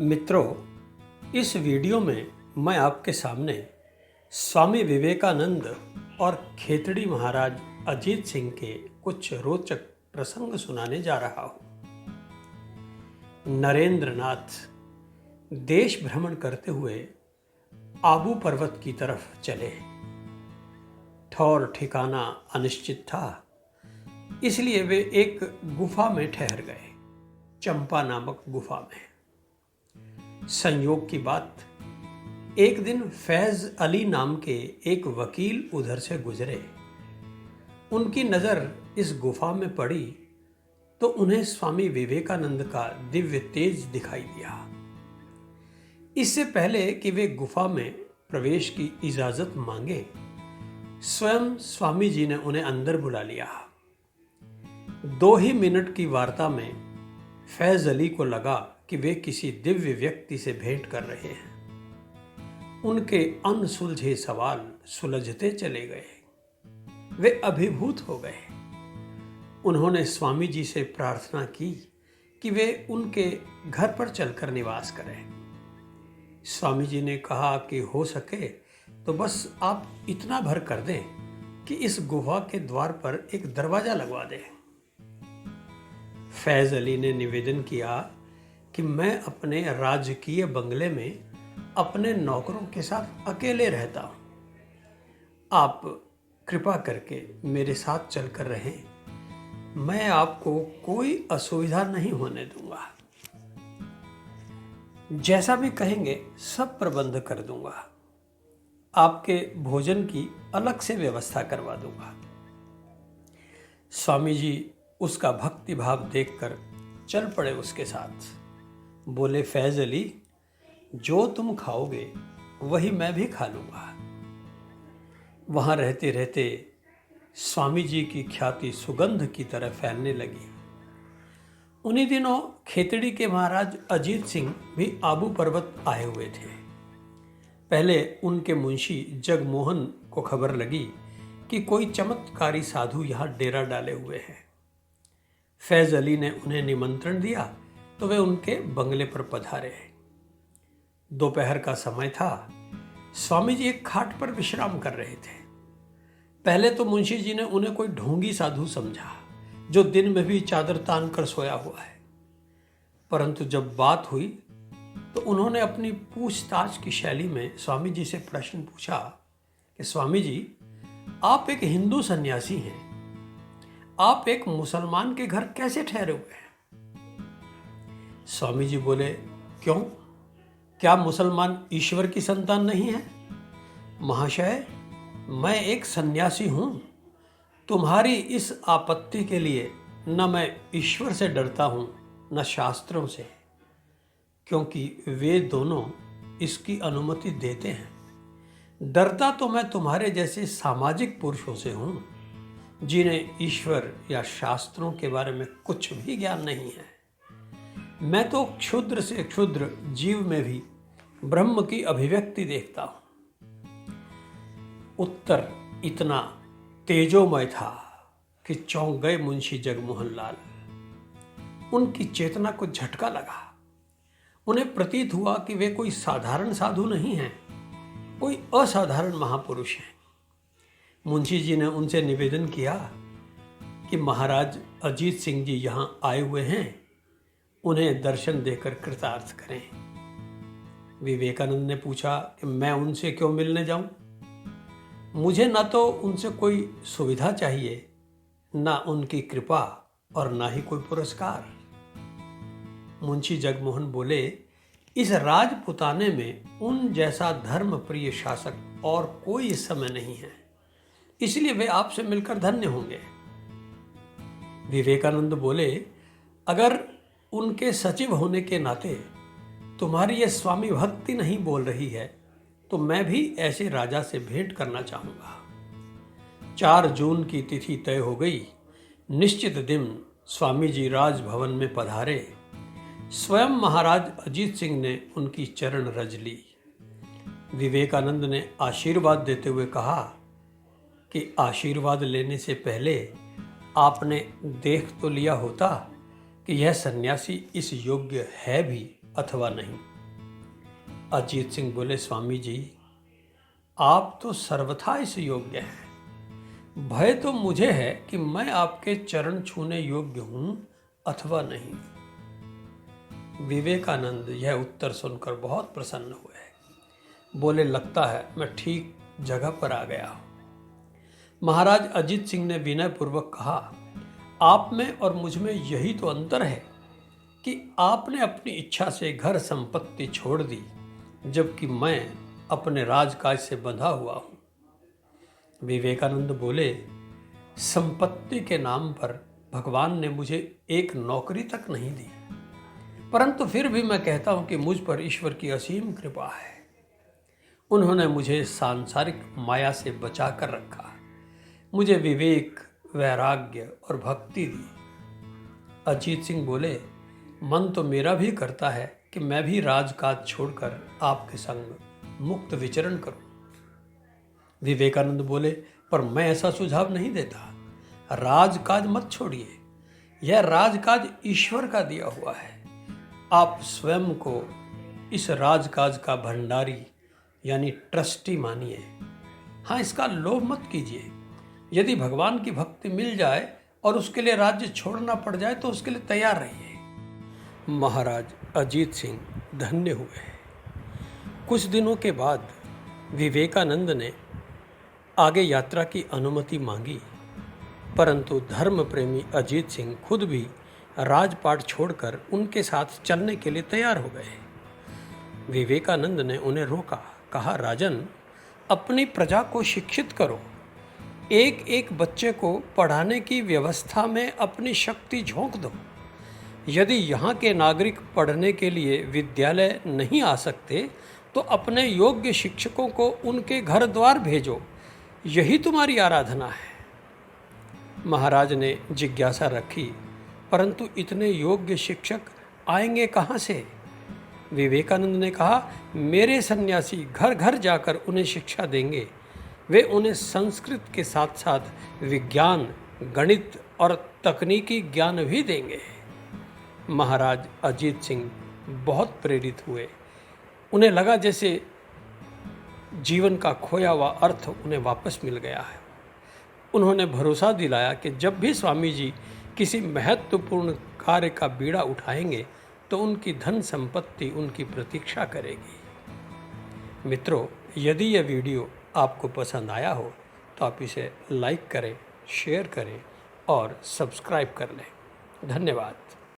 मित्रों, इस वीडियो में मैं आपके सामने स्वामी विवेकानंद और खेतड़ी महाराज अजीत सिंह के कुछ रोचक प्रसंग सुनाने जा रहा हूँ। नरेंद्र नाथ देश भ्रमण करते हुए आबू पर्वत की तरफ चले। ठौर ठिकाना अनिश्चित था, इसलिए वे एक गुफा में ठहर गए, चंपा नामक गुफा में। संयोग की बात, एक दिन फैज अली नाम के एक वकील उधर से गुजरे। उनकी नज़र इस गुफा में पड़ी तो उन्हें स्वामी विवेकानंद का दिव्य तेज दिखाई दिया। इससे पहले कि वे गुफा में प्रवेश की इजाज़त मांगे, स्वयं स्वामी जी ने उन्हें अंदर बुला लिया। 2 ही मिनट की वार्ता में फैज अली को लगा कि वे किसी दिव्य व्यक्ति से भेंट कर रहे हैं। उनके अनसुलझे सवाल सुलझते चले गए। वे अभिभूत हो गए। उन्होंने स्वामी जी से प्रार्थना की कि वे उनके घर पर चलकर निवास करें। स्वामी जी ने कहा कि हो सके तो बस आप इतना भर कर दें कि इस गुफा के द्वार पर एक दरवाजा लगवा दें। फैज अली ने निवेदन किया कि मैं अपने राजकीय बंगले में अपने नौकरों के साथ अकेले रहता हूँ। आप कृपा करके मेरे साथ चलकर रहें। मैं आपको कोई असुविधा नहीं होने दूंगा। जैसा भी कहेंगे सब प्रबंध कर दूंगा। आपके भोजन की अलग से व्यवस्था करवा दूंगा। स्वामी जी उसका भक्ति भाव देखकर चल पड़े उसके साथ। बोले, फैज अली, जो तुम खाओगे वही मैं भी खा लूंगा। वहां रहते रहते स्वामी जी की ख्याति सुगंध की तरह फैलने लगी। उन्हीं दिनों खेतड़ी के महाराज अजीत सिंह भी आबू पर्वत आए हुए थे। पहले उनके मुंशी जगमोहन को खबर लगी कि कोई चमत्कारी साधु यहाँ डेरा डाले हुए हैं। फैज अली ने उन्हें निमंत्रण दिया तो वे उनके बंगले पर पधारे। दोपहर का समय था। स्वामी जी एक खाट पर विश्राम कर रहे थे। पहले तो मुंशी जी ने उन्हें कोई ढोंगी साधु समझा जो दिन में भी चादर तान कर सोया हुआ है। परंतु जब बात हुई तो उन्होंने अपनी पूछताछ की शैली में स्वामी जी से प्रश्न पूछा कि स्वामी जी, आप एक हिंदू सन्यासी हैं, आप एक मुसलमान के घर कैसे ठहरे हुए हैं? स्वामी जी बोले, क्यों, क्या मुसलमान ईश्वर की संतान नहीं है? महाशय, मैं एक सन्यासी हूं। तुम्हारी इस आपत्ति के लिए न मैं ईश्वर से डरता हूं न शास्त्रों से, क्योंकि वे दोनों इसकी अनुमति देते हैं। डरता तो मैं तुम्हारे जैसे सामाजिक पुरुषों से हूं जिन्हें ईश्वर या शास्त्रों के बारे में कुछ भी ज्ञान नहीं है। मैं तो क्षुद्र से क्षुद्र जीव में भी ब्रह्म की अभिव्यक्ति देखता हूं। उत्तर इतना तेजोमय था कि चौंक गए मुंशी जगमोहन लाल। उनकी चेतना को झटका लगा। उन्हें प्रतीत हुआ कि वे कोई साधारण साधु नहीं हैं, कोई असाधारण महापुरुष हैं। मुंशी जी ने उनसे निवेदन किया कि महाराज अजीत सिंह जी यहां आए हुए हैं, उन्हें दर्शन देकर कृतार्थ करें। विवेकानंद ने पूछा कि मैं उनसे क्यों मिलने जाऊं? मुझे न तो उनसे कोई सुविधा चाहिए, न उनकी कृपा और न ही कोई पुरस्कार। मुंशी जगमोहन बोले, इस राजपुताने में उन जैसा धर्म प्रिय शासक और कोई इस समय नहीं है, इसलिए वे आपसे मिलकर धन्य होंगे। विवेकानंद बोले, अगर उनके सचिव होने के नाते तुम्हारी यह स्वामी भक्ति नहीं बोल रही है तो मैं भी ऐसे राजा से भेंट करना चाहूंगा। 4 जून की तिथि तय हो गई। निश्चित दिन स्वामी जी राजभवन में पधारे। स्वयं महाराज अजीत सिंह ने उनकी चरण रज ली। विवेकानंद ने आशीर्वाद देते हुए कहा कि आशीर्वाद लेने से पहले आपने देख तो लिया होता कि यह सन्यासी इस योग्य है भी अथवा नहीं। अजीत सिंह बोले, स्वामी जी, आप तो सर्वथा इस योग्य हैं। भय तो मुझे है कि मैं आपके चरण छूने योग्य हूं अथवा नहीं। विवेकानंद यह उत्तर सुनकर बहुत प्रसन्न हुए। बोले, लगता है मैं ठीक जगह पर आ गया हूं। महाराज अजीत सिंह ने विनयपूर्वक कहा, आप में और मुझ में यही तो अंतर है कि आपने अपनी इच्छा से घर संपत्ति छोड़ दी, जबकि मैं अपने राजकाज से बंधा हुआ हूं। विवेकानंद बोले, संपत्ति के नाम पर भगवान ने मुझे एक नौकरी तक नहीं दी, परंतु फिर भी मैं कहता हूं कि मुझ पर ईश्वर की असीम कृपा है। उन्होंने मुझे सांसारिक माया से बचा कर रखा, मुझे विवेक, वैराग्य और भक्ति दी। अजीत सिंह बोले, मन तो मेरा भी करता है कि मैं भी राजकाज छोड़कर आपके संग मुक्त विचरण करूं। विवेकानंद बोले, पर मैं ऐसा सुझाव नहीं देता। राजकाज मत छोड़िए, यह राजकाज ईश्वर का दिया हुआ है। आप स्वयं को इस राजकाज का भंडारी यानी ट्रस्टी मानिए। हाँ, इसका लोभ मत कीजिए। यदि भगवान की भक्ति मिल जाए और उसके लिए राज्य छोड़ना पड़ जाए तो उसके लिए तैयार रहिए। महाराज अजीत सिंह धन्य हुए। कुछ दिनों के बाद विवेकानंद ने आगे यात्रा की अनुमति मांगी, परंतु धर्म प्रेमी अजीत सिंह खुद भी राजपाट छोड़कर उनके साथ चलने के लिए तैयार हो गए। विवेकानंद ने उन्हें रोका, कहा, राजन, अपनी प्रजा को शिक्षित करो। एक एक बच्चे को पढ़ाने की व्यवस्था में अपनी शक्ति झोंक दो। यदि यहाँ के नागरिक पढ़ने के लिए विद्यालय नहीं आ सकते तो अपने योग्य शिक्षकों को उनके घर द्वार भेजो। यही तुम्हारी आराधना है। महाराज ने जिज्ञासा रखी, परंतु इतने योग्य शिक्षक आएंगे कहाँ से? विवेकानंद ने कहा, मेरे सन्यासी घर घर जाकर उन्हें शिक्षा देंगे। वे उन्हें संस्कृत के साथ साथ विज्ञान, गणित और तकनीकी ज्ञान भी देंगे। महाराज अजीत सिंह बहुत प्रेरित हुए। उन्हें लगा जैसे जीवन का खोया हुआ अर्थ उन्हें वापस मिल गया है। उन्होंने भरोसा दिलाया कि जब भी स्वामी जी किसी महत्वपूर्ण कार्य का बीड़ा उठाएंगे तो उनकी धन संपत्ति उनकी प्रतीक्षा करेगी। मित्रों, यदि यह वीडियो आपको पसंद आया हो तो आप इसे लाइक करें, शेयर करें और सब्सक्राइब कर लें। धन्यवाद।